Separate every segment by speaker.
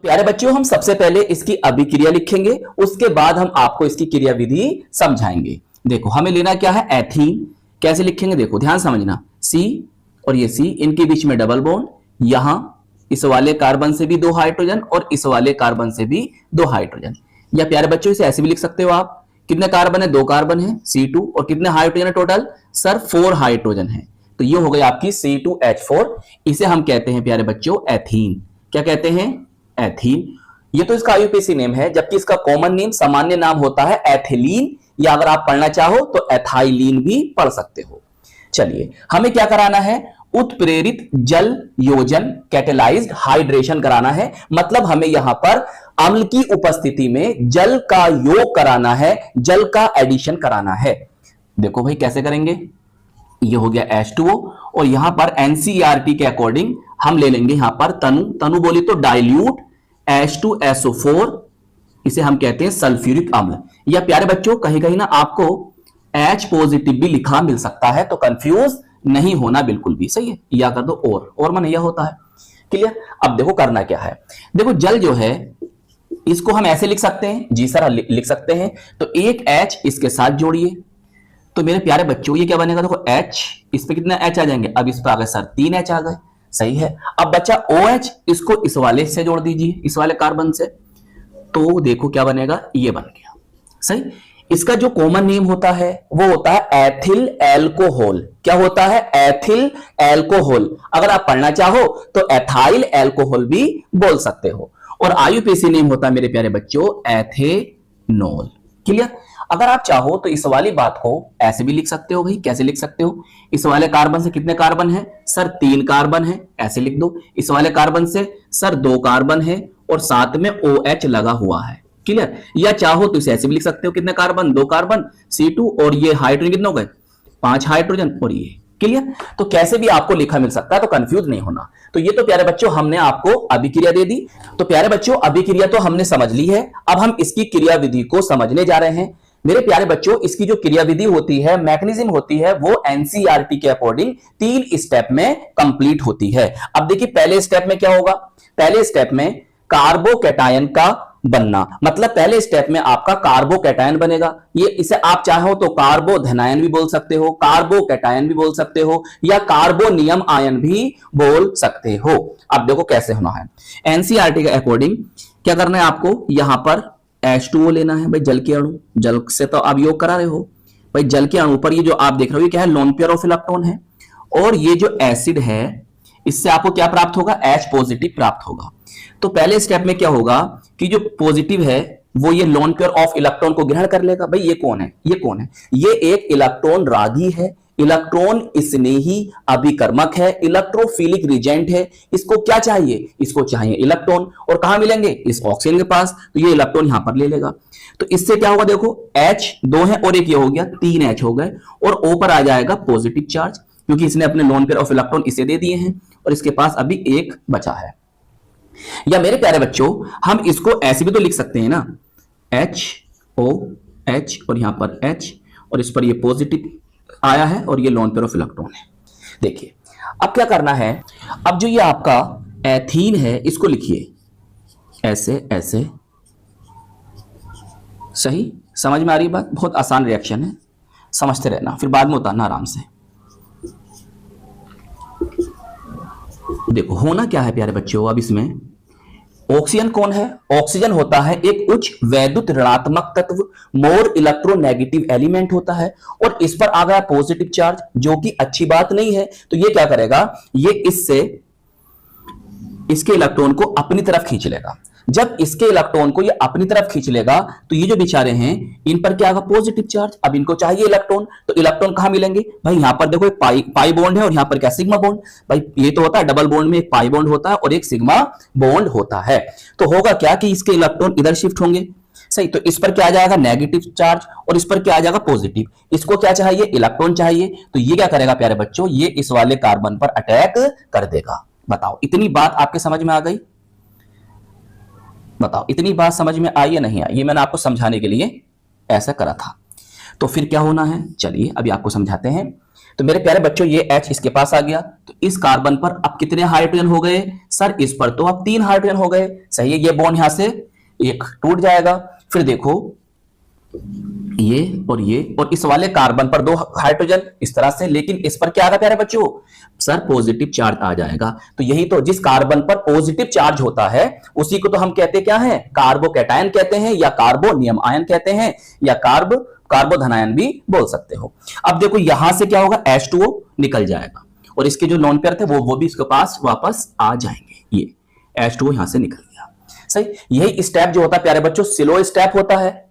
Speaker 1: प्यारे बच्चों, हम सबसे पहले इसकी अभिक्रिया लिखेंगे, उसके बाद हम आपको इसकी क्रिया विधि समझाएंगे। देखो हमें लेना क्या है, एथीन। कैसे लिखेंगे देखो ध्यान समझना, सी और ये सी, इनके बीच में डबल बॉन्ड, यहां इस वाले कार्बन से भी 2 हाइड्रोजन और इस वाले कार्बन से भी 2 हाइड्रोजन। या प्यारे बच्चों इसे ऐसे भी लिख सकते हो आप, कितने कार्बन है, 2 कार्बन है C2, और कितने हाइड्रोजन है टोटल सर, 4 हाइड्रोजन है। तो ये हो गई आपकी C2H4। इसे हम कहते हैं प्यारे बच्चों एथीन। क्या कहते हैं, एथीन। ये तो इसका आईयूपीएसी नेम है, जबकि इसका कॉमन नेम सामान्य नाम होता है एथिलीन, या अगर आप पढ़ना चाहो तो एथाइलीन भी पढ़ सकते हो। चलिए हमें क्या कराना है, उत्प्रेरित जल योजन, कैटेलाइज्ड हाइड्रेशन कराना है। मतलब हमें यहां पर अम्ल की उपस्थिति में जल का योग कराना है, जल का एडिशन कराना है। देखो भाई कैसे करेंगे, ये हो गया H2O, और यहां पर एनसीईआरटी के अकॉर्डिंग हम ले लेंगे यहां पर तनु, तनु बोली तो डाइल्यूट H2SO4, इसे हम कहते हैं सल्फ्यूरिक अम्ल। या प्यारे बच्चों कहीं कहीं ना आपको H पॉजिटिव भी लिखा मिल सकता है, तो कंफ्यूज नहीं होना बिल्कुल भी, सही है। या कर दो और मन यह होता है, क्लियर। अब देखो करना क्या है, देखो जल जो है इसको हम ऐसे लिख सकते हैं, जी सर लिख सकते हैं। तो एक H इसके साथ जोड़िए, तो मेरे प्यारे बच्चों ये क्या बनेगा, देखो H, इस पे कितना H आ जाएंगे, अब इस पे आ गए सर 3 H आ गए, सही है। अब बच्चा OH, इसको इस वाले से जोड़ दीजिए, इस वाले कार्बन से, तो देखो क्या बनेगा, ये बन गया, सही। इसका जो कॉमन नेम होता है वो होता है एथिल एल्कोहल। क्या होता है, एथिल एल्कोहल। अगर आप पढ़ना चाहो तो एथाइल एल्कोहल भी बोल सकते हो। और आईयूपीएसी नेम होता है मेरे प्यारे बच्चों एथेनॉल, क्लियर। अगर आप चाहो तो इस वाली बात को ऐसे भी लिख सकते हो भाई, कैसे लिख सकते हो, इस वाले कार्बन से कितने कार्बन है सर, 3 कार्बन है, ऐसे लिख दो। इस वाले कार्बन से सर 2 कार्बन है और साथ में OH लगा हुआ है, क्लियर। या चाहो तो इसे ऐसे भी लिख सकते हो, कितने कार्बन, 2 कार्बन C2, और ये हाइड्रोजन कितने हो गए, 5 हाइड्रोजन, और ये, क्लियर। तो कैसे भी आपको लिखा मिल सकता है, तो कंफ्यूज नहीं होना। तो ये तो प्यारे बच्चों हमने आपको अभिक्रिया दे दी। तो प्यारे बच्चों अभिक्रिया तो हमने समझ ली है, अब हम इसकी क्रिया विधि को समझने जा रहे हैं। मेरे प्यारे बच्चों इसकी जो क्रिया विधि होती है, मैकेनिज्म होती है, वो एनसीईआरटी के अकॉर्डिंग 3 स्टेप में कंप्लीट होती है। अब देखिए पहले स्टेप में क्या होगा, पहले स्टेप में कार्बोकैटायन का बनना, मतलब पहले स्टेप में आपका कार्बोकैटायन बनेगा। ये इसे आप चाहो तो कार्बोधनायन भी बोल सकते हो, कार्बोकैटायन भी बोल सकते हो, या कार्बोनियम आयन भी बोल सकते हो। अब देखो कैसे होना है, एनसीईआरटी के अकॉर्डिंग क्या करना है आपको, यहां पर H2O लेना है भाई, जल के अणु, जल से तो आप योग करा रहे हो भाई, जल के अणु पर ये जो आप देख रहे हो ये क्या है, लोन पेयर ऑफ इलेक्ट्रॉन है। और ये जो एसिड है इससे आपको क्या प्राप्त होगा, H पॉजिटिव प्राप्त होगा। तो पहले स्टेप में क्या होगा कि जो पॉजिटिव है वो ये लोन पेयर ऑफ इलेक्ट्रॉन को ग्रहण कर लेगा। भाई ये कौन है, ये कौन है, ये एक इलेक्ट्रॉन रागी है, इलेक्ट्रॉन स्नेही अभिकर्मक है, इलेक्ट्रोफिलिक रिजेंट है। इसको क्या चाहिए, इसको चाहिए इलेक्ट्रॉन, और कहां मिलेंगे, इस ऑक्सीजन के पास, तो ये इलेक्ट्रॉन यहां पर ले लेगा। तो इससे क्या होगा, देखो H 2 है और एक ये हो गया, 3 H हो गए, और O पर आ जाएगा पॉजिटिव चार्ज, क्योंकि इसने अपने लोन पेयर ऑफ इलेक्ट्रॉन इसे दे दिए हैं, और इसके पास अभी एक बचा है। या मेरे प्यारे बच्चों हम इसको ऐसे भी तो लिख सकते हैं ना, HOH और यहां पर H, और इस पर ये पॉजिटिव आया है और ये लोन पेयर ऑफ इलेक्ट्रॉन है। देखिए अब क्या करना है, अब जो ये आपका एथीन है इसको लिखिए ऐसे ऐसे, सही, समझ में आ रही बात, बहुत आसान रिएक्शन है, समझते रहना, फिर बाद में उतारना आराम से। देखो होना क्या है प्यारे बच्चों, अब इसमें ऑक्सीजन कौन है, ऑक्सीजन होता है एक उच्च वैद्युत ऋणात्मक तत्व, मोर इलेक्ट्रोनेगेटिव एलिमेंट होता है, और इस पर आ गया पॉजिटिव चार्ज, जो कि अच्छी बात नहीं है। तो ये क्या करेगा, ये इससे इसके इलेक्ट्रॉन को अपनी तरफ खींच लेगा। जब इसके इलेक्ट्रॉन को ये अपनी तरफ खींच लेगा तो ये जो बेचारे हैं इन पर क्या होगा, पॉजिटिव चार्ज। अब इनको चाहिए इलेक्ट्रॉन, तो इलेक्ट्रॉन कहां मिलेंगे भाई, यहां पर देखो एक पाई बॉन्ड है और यहां पर क्या, सिग्मा बॉन्ड। भाई ये तो होता है डबल बॉन्ड में एक पाई बॉन्ड होता है और एक सिग्मा बॉन्ड होता है। तो होगा क्या कि इसके इलेक्ट्रॉन इधर शिफ्ट होंगे, सही। तो इस पर क्या आ जाएगा, नेगेटिव चार्ज, और इस पर क्या आ जाएगा, पॉजिटिव। इसको क्या चाहिए, इलेक्ट्रॉन चाहिए। तो ये क्या करेगा प्यारे बच्चों, ये इस वाले कार्बन पर अटैक कर देगा। बताओ इतनी बात आपके समझ में आ गई, बताओ इतनी बात समझ में आई या नहीं आई, ये मैंने आपको समझाने के लिए ऐसा करा था। तो फिर क्या होना है, चलिए अभी आपको समझाते हैं। तो मेरे प्यारे बच्चों ये H इसके पास आ गया, तो इस कार्बन पर अब कितने हाइड्रोजन हो गए सर? इस पर तो अब 3 हाइड्रोजन हो गए। सही है, ये बॉन्ड यहां से एक टूट जाएगा। फिर देखो ये और इस वाले कार्बन पर 2 हाइड्रोजन इस तरह से, लेकिन इस पर क्या आ गया प्यारे बच्चों? सर पॉजिटिव चार्ज आ जाएगा। तो यही तो, जिस कार्बन पर पॉजिटिव चार्ज होता है उसी को तो हम कहते क्या है? कार्बोकैटायन कहते हैं, या कार्बोनियम आयन कहते हैं, या कार्बोधनायन भी बोल सकते हो। अब देखो यहां से क्या होगा, H2O निकल जाएगा और इसके जो लोन पेयर थे वो भी इसके पास वापस आ जाएंगे। ये H2O यहां से निकल गया। सही, यही स्टेप जो होता है प्यारे बच्चों स्लो स्टेप होता है,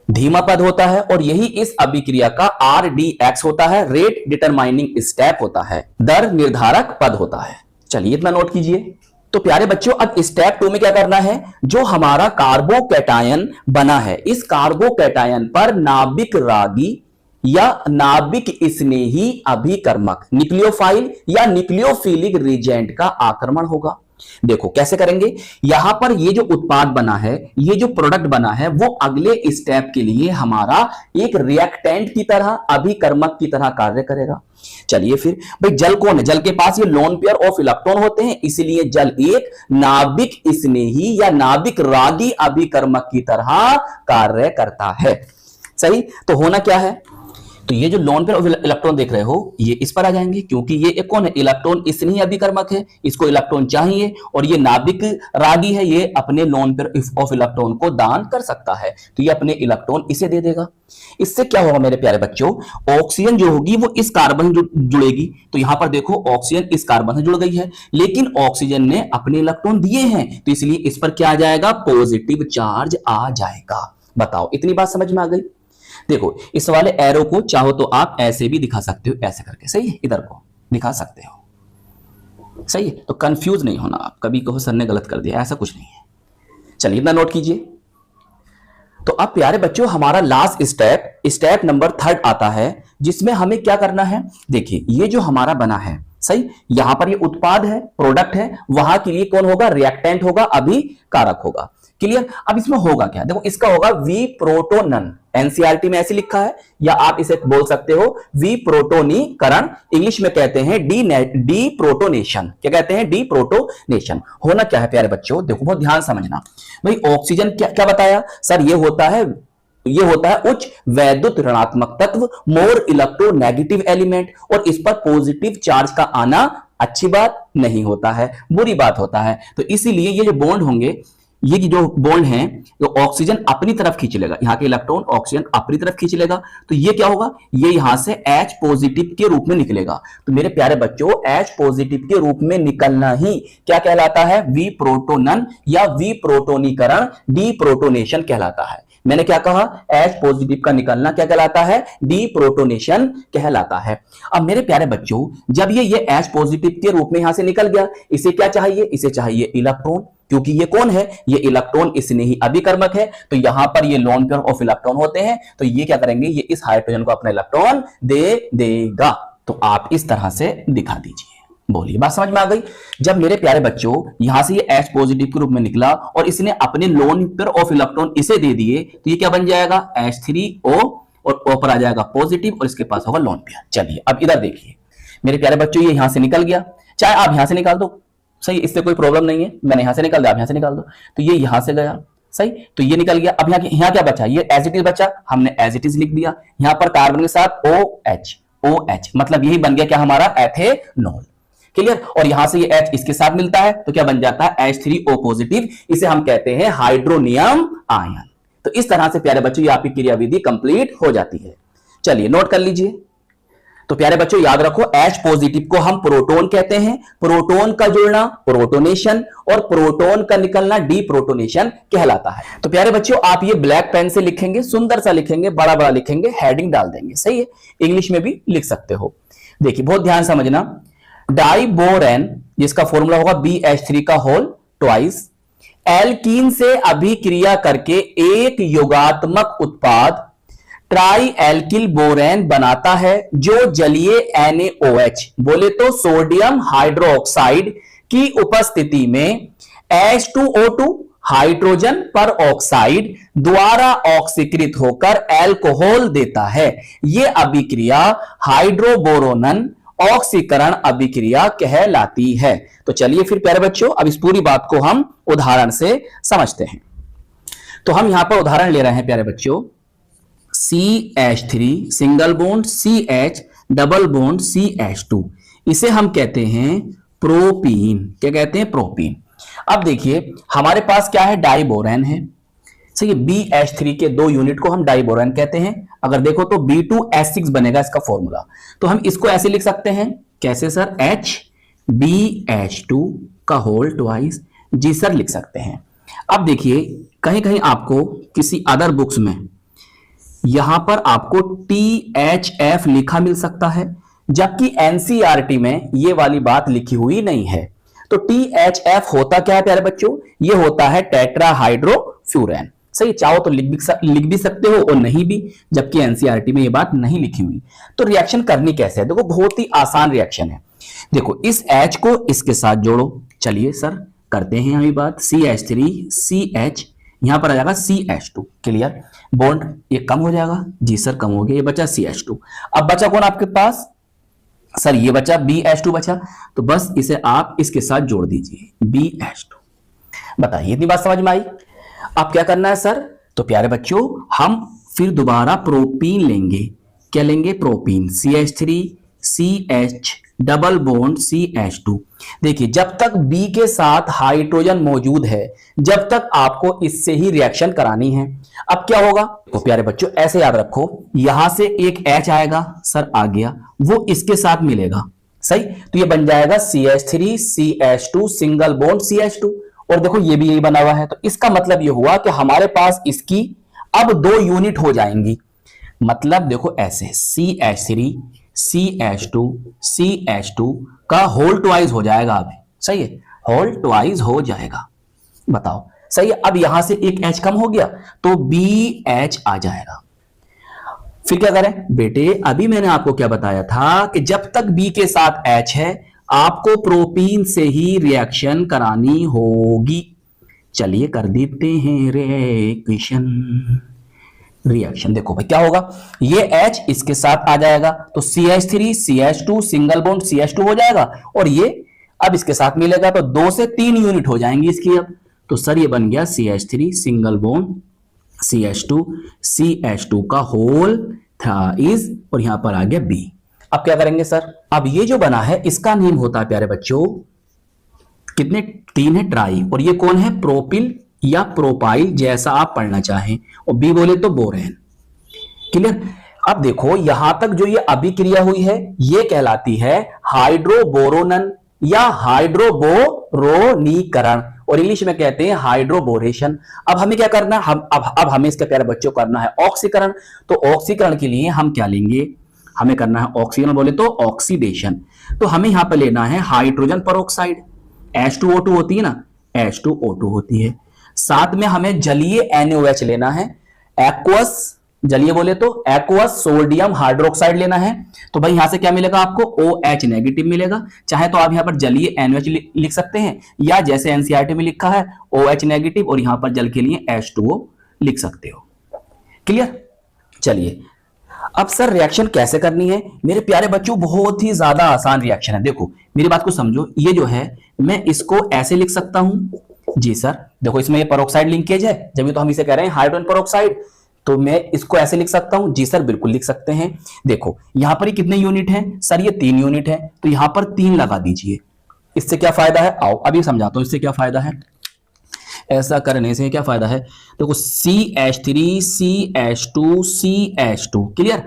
Speaker 1: धीमा पद होता है, और यही इस अभिक्रिया का RDX होता है, रेट डिटरमाइनिंग स्टेप होता है, दर निर्धारक पद होता है। चलिए इतना नोट कीजिए। तो प्यारे बच्चों अब स्टेप 2 में क्या करना है? जो हमारा कार्बोकैटायन बना है, इस कार्बोकैटायन पर नाभिक रागी या नाभिक स्नेही अभिकर्मक न्यूक्लियोफाइल या न्यूक्लियोफिलिक रिजेंट का आक्रमण होगा। देखो कैसे करेंगे, यहां पर ये जो उत्पाद बना है, ये जो प्रोडक्ट बना है, वो अगले स्टेप के लिए हमारा एक रिएक्टेंट की तरह, अभिकर्मक की तरह कार्य करेगा। चलिए फिर भाई, जल कौन है? जल के पास ये लोन पेयर ऑफ इलेक्ट्रॉन होते हैं, इसलिए जल एक नाभिक स्नेही या नाभिक रागी अभिकर्मक की तरह कार्य करता है। सही, तो होना क्या है? तो ये जो लोन पेयर ऑफ इलेक्ट्रॉन देख रहे हो, ये इस पर आ जाएंगे, क्योंकि ये एक कौन है? इलेक्ट्रॉन स्नेही अभिकर्मक है, इसको इलेक्ट्रॉन चाहिए, और ये नाभिक रागी है, ये अपने लोन पेयर ऑफ इलेक्ट्रॉन को दान कर सकता है, तो ये अपने इलेक्ट्रॉन इसे दे देगा। इससे क्या होगा मेरे प्यारे बच्चों? ऑक्सीजन जो होगी वो इस कार्बन से जुड़ेगी। तो यहां पर देखो ऑक्सीजन इस कार्बन से जुड़ गई है, लेकिन ऑक्सीजन ने अपने इलेक्ट्रॉन दिए हैं, तो इसलिए इस पर क्या आ जाएगा? पॉजिटिव चार्ज आ जाएगा। बताओ, इतनी बात समझ में आ गई? देखो इस वाले एरो को चाहो तो आप ऐसे भी दिखा सकते हो, ऐसे करके। सही है, इधर को दिखा सकते हो। सही है, तो कंफ्यूज नहीं होना आप, कभी कहो सर ने गलत कर दिया, ऐसा कुछ नहीं है। चलिए इतना नोट कीजिए। तो अब प्यारे बच्चों हमारा लास्ट स्टेप नंबर 3 आता है, जिसमें हमें क्या करना है? देखिए ये जो हमारा बना है, सही, यहां पर ये उत्पाद है, प्रोडक्ट है, वहां के लिए कौन होगा? रिएक्टेंट होगा, अभिकारक होगा। क्लियर? अब इसमें होगा क्या? देखो इसका होगा वी प्रोटोनन, एनसीईआरटी में ऐसे लिखा है, या आप इसे बोल सकते हो वी प्रोटोनीकरण, इंग्लिश में कहते हैं डी प्रोटोनेशन। क्या कहते हैं? D protonation. होना क्या है प्यारे बच्चों? देखो बहुत ध्यान समझना भाई। ऑक्सीजन क्या बताया सर? ये होता है उच्च वैद्युत ऋणात्मक तत्व, मोर इलेक्ट्रोनेगेटिव एलिमेंट, और इस पर पॉजिटिव चार्ज का आना अच्छी बात नहीं होता है, बुरी बात होता है। तो इसीलिए ये जो बॉन्ड होंगे, ये जो बॉन्ड हैं, तो ऑक्सीजन अपनी तरफ खींच लेगा, यहां के इलेक्ट्रॉन ऑक्सीजन अपनी तरफ खींच लेगा, तो ये क्या होगा? ये यहां से H पॉजिटिव के रूप में निकलेगा। तो मेरे प्यारे बच्चों H पॉजिटिव के रूप में निकलना ही क्या कहलाता है? वी प्रोटोनन या वी प्रोटोनीकरण, डी प्रोटोनेशन कहलाता है। मैंने क्या कहा? H पॉजिटिव का निकलना क्या कहलाता है? डी प्रोटोनेशन कहलाता है। अब मेरे प्यारे बच्चों जब ये H पॉजिटिव के रूप में यहां से निकल गया, इसे क्या चाहिए? इसे चाहिए इलेक्ट्रॉन, क्योंकि ये कौन है? ये इलेक्ट्रॉन स्नेही अभिकर्मक है। तो यहां पर ये लोन पेयर ऑफ इलेक्ट्रॉन होते हैं, तो ये क्या करेंगे? ये इस हाइड्रोजन को अपना इलेक्ट्रॉन दे देगा। तो आप इस तरह से दिखा दीजिए। बोलिए, बात समझ में आ गई? जब मेरे प्यारे बच्चों यहां से ये H पॉजिटिव के रूप में निकला और इसने अपने लोन पेयर ऑफ इलेक्ट्रॉन इसे दे दिए, तो ये क्या बन जाएगा? H3O, और O पर आ जाएगा पॉजिटिव, और इसके पास होगा लोन पेयर। चलिए अब इधर देखिए मेरे प्यारे बच्चों, ये यहां से निकल गया, चाहे आप यहां से निकाल दो, सही, इससे कोई प्रॉब्लम नहीं है। मैंने यहां से निकाल दिया, आप यहां से निकाल दो, तो ये यहां से गया, सही, तो ये निकल गया। अब यहां क्या बचा? ये एज इट इज बचा, हमने एज इट इज लिख दिया। यहां पर कार्बन के साथ OH, मतलब यही बन गया क्या हमारा? एथेनॉल। क्लियर? और यहां से ये H इसके साथ मिलता है, तो क्या बन जाता है? H3O positive. इसे हम कहते हैं हाइड्रोनियम आयन। तो इस तरह से प्यारे बच्चों ये आपकी क्रियाविधि कंप्लीट हो जाती है। चलिए नोट कर लीजिए। तो प्यारे बच्चों याद रखो H पॉजिटिव को हम प्रोटॉन कहते हैं, प्रोटॉन का जुड़ना प्रोटोनेशन, और प्रोटॉन का निकलना डी प्रोटोनेशन कहलाता है। तो प्यारे बच्चों आप ये ब्लैक पेन से लिखेंगे, सुंदर सा लिखेंगे, बड़ा बड़ा लिखेंगे, हेडिंग डाल देंगे। सही है, इंग्लिश में भी लिख सकते हो। देखिए बहुत ध्यान समझना, डाइबोरेन जिसका फॉर्मूला होगा BH3 का होल ट्वाइस, एल्कीन से अभिक्रिया करके एक योगात्मक उत्पाद ट्राई एल्किल बोरेन बनाता है, जो जलीय NaOH बोले तो सोडियम हाइड्रोक्साइड की उपस्थिति में H2O2 हाइड्रोजन पर ऑक्साइड द्वारा ऑक्सीकृत होकर एल्कोहल देता है। यह अभिक्रिया हाइड्रोबोरोनन ऑक्सीकरण अभिक्रिया कहलाती है। तो चलिए फिर प्यारे बच्चों, अब इस पूरी बात को हम उदाहरण से समझते हैं। तो हम यहां पर उदाहरण ले रहे हैं प्यारे बच्चों, CH3 single bond CH double bond CH2, इसे हम कहते हैं प्रोपीन। क्या कहते हैं? प्रोपीन। अब देखिए हमारे पास क्या है, डाइबोरेन है, सही है। BH3 के 2 यूनिट को हम डाइबोरेन कहते हैं। अगर देखो तो B2H6 बनेगा इसका फॉर्मूला। तो हम इसको ऐसे लिख सकते हैं, कैसे सर? HBH2 का होल ट्वाइस। जी सर लिख सकते हैं। अब देखिए कहीं कहीं आपको किसी अदर बुक्स में यहां पर आपको THF लिखा मिल सकता है, जबकि NCERT में ये वाली बात लिखी हुई नहीं है। तो THF होता क्या है प्यारे बच्चों? ये होता है टेट्राहाइड्रोफ्यूरेन। सही, चाहो तो लिख भी सकते हो और नहीं भी, जबकि NCERT में ये बात नहीं लिखी हुई। तो रिएक्शन करनी कैसे है? देखो बहुत ही आसान रिएक्शन है। देखो इस H को इसके साथ जोड़ो। चलिए सर करते हैं हम ये बात। CH3 CH, यहां पर आ जाएगा CH2। क्लियर? बॉन्ड ये कम हो जाएगा। जी सर कम हो गया, ये बचा CH2। अब बचा कौन आपके पास? सर ये बचा BH2 बचा। तो बस इसे आप इसके साथ जोड़ दीजिए, BH2। बताइए इतनी बात समझ में आई? अब क्या करना है सर? तो प्यारे बच्चों हम फिर दोबारा प्रोपीन लेंगे। क्या लेंगे? Propene. CH3 CH double bond CH2। देखिए जब तक B के साथ हाइड्रोजन मौजूद है, जब तक आपको इससे ही रिएक्शन करानी है। अब क्या होगा? तो प्यारे बच्चों ऐसे याद रखो, यहां से एक H आएगा, सर आ गया, वो इसके साथ मिलेगा। सही, तो ये बन जाएगा CH3 CH2 single bond CH2। और देखो ये भी यही बना हुआ है। तो इसका मतलब ये हुआ कि हमारे पास इसकी अब 2 यूनिट हो जाएंगी। मतलब देखो ऐसे CH3 CH2 CH2 का होल ट्वाइस हो जाएगा। अब सही है, होल ट्वाइस हो जाएगा। बताओ सही है। अब यहां से एक H कम हो गया तो BH आ जाएगा। फिर क्या करें बेटे? अभी मैंने आपको क्या बताया था कि जब तक B के साथ H है आपको प्रोपीन से ही रिएक्शन करानी होगी। चलिए कर देते हैं रिएक्शन। देखो भाई क्या होगा, ये H इसके साथ आ जाएगा तो CH3 CH2 single bond CH2 हो जाएगा, और ये अब इसके साथ मिलेगा तो 2 से 3 यूनिट हो जाएंगी इसकी। अब तो सर ये बन गया CH3 single bond CH2 CH2 का होल थ्राइस, और यहां पर आ गया B। अब क्या करेंगे सर? अब ये जो बना है इसका नेम होता है प्यारे बच्चों, कितने? 3 है, ट्राई। और ये कौन है? प्रोपिल या प्रोपाइल, जैसा आप पढ़ना चाहें। और बी बोले तो बोरेन। क्लियर? अब देखो यहां तक जो ये अभिक्रिया हुई है ये कहलाती है हाइड्रोबोरोनन या हाइड्रोबोरोनीकरण, और इंग्लिश में कहते हैं हाइड्रोबोरेशन। अब हमें क्या करना है? अब हमें इसके प्यारे बच्चों करना है ऑक्सीकरण। तो ऑक्सीकरण के लिए हम क्या लेंगे? हमें करना है ऑक्सीजन बोले तो ऑक्सीडेशन। तो हमें यहां पर लेना है हाइड्रोजन परऑक्साइड, H2O2 होती है ना, H2O2 होती है। साथ में हमें जलीय NaOH लेना है, एक्वस, जलीय बोले तो एक्वस सोडियम हाइड्रोक्साइड लेना है। तो भाई यहां से क्या मिलेगा आपको? OH नेगेटिव मिलेगा। चाहे तो आप यहां पर जलीय NaOH लिख सकते हैं, या जैसे NCERT में लिखा है OH नेगेटिव और यहां पर जल के लिए H2O लिख सकते हो। क्लियर? चलिए अब सर रिएक्शन कैसे करनी है? मेरे प्यारे बच्चों बहुत ही ज्यादा आसान रिएक्शन है। देखो मेरी बात को समझो, ये जो है मैं इसको ऐसे लिख सकता हूं। जी सर देखो इसमें ये पेरोक्साइड लिंकेज है, जब तो हम इसे कह रहे हैं हाइड्रोजन पेरोक्साइड, तो मैं इसको ऐसे लिख सकता हूं। जी सर बिल्कुल लिख सकते हैं। देखो यहां पर ये कितने यूनिट हैं? सर ये 3 यूनिट है, तो यहां पर 3 लगा दीजिए। इससे क्या फायदा है? आओ अभी समझाता हूं इससे क्या फायदा है। ऐसा करने से क्या फायदा है? देखो CH3 CH2 CH2 क्लियर,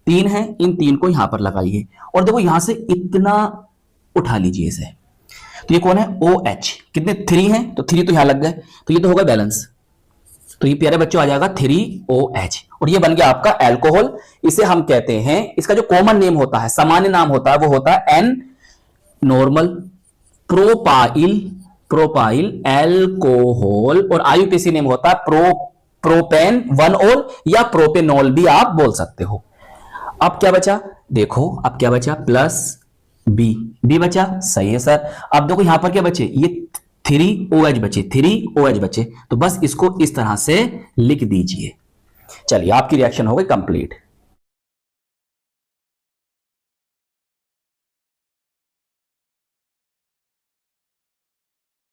Speaker 1: 3 है, इन 3 को यहां पर लगाइए और देखो यहां से इतना उठा लीजिए इसे। तो ये कौन है? OH। कितने? 3 है, तो 3 तो यहां लग गए, तो ये तो होगा बैलेंस। तो ये प्यारे बच्चों आ जाएगा 3OH, और ये बन गया आपका अल्कोहल। इसे हम कहते हैं, इसका जो कॉमन नेम होता है, सामान्य नाम होता है, वो होता है N नॉर्मल प्रोपाइल एल्कोहल, और IUPAC नेम होता है प्रोपेन 1-ऑल या प्रोपेनॉल भी आप बोल सकते हो। अब क्या बचा? देखो अब क्या बचा? प्लस B बचा। सही है सर। अब देखो यहां पर क्या बचे? ये 3 OH बचे, 3 OH बचे, तो बस इसको इस तरह से लिख दीजिए। चलिए आपकी रिएक्शन हो गई कंप्लीट।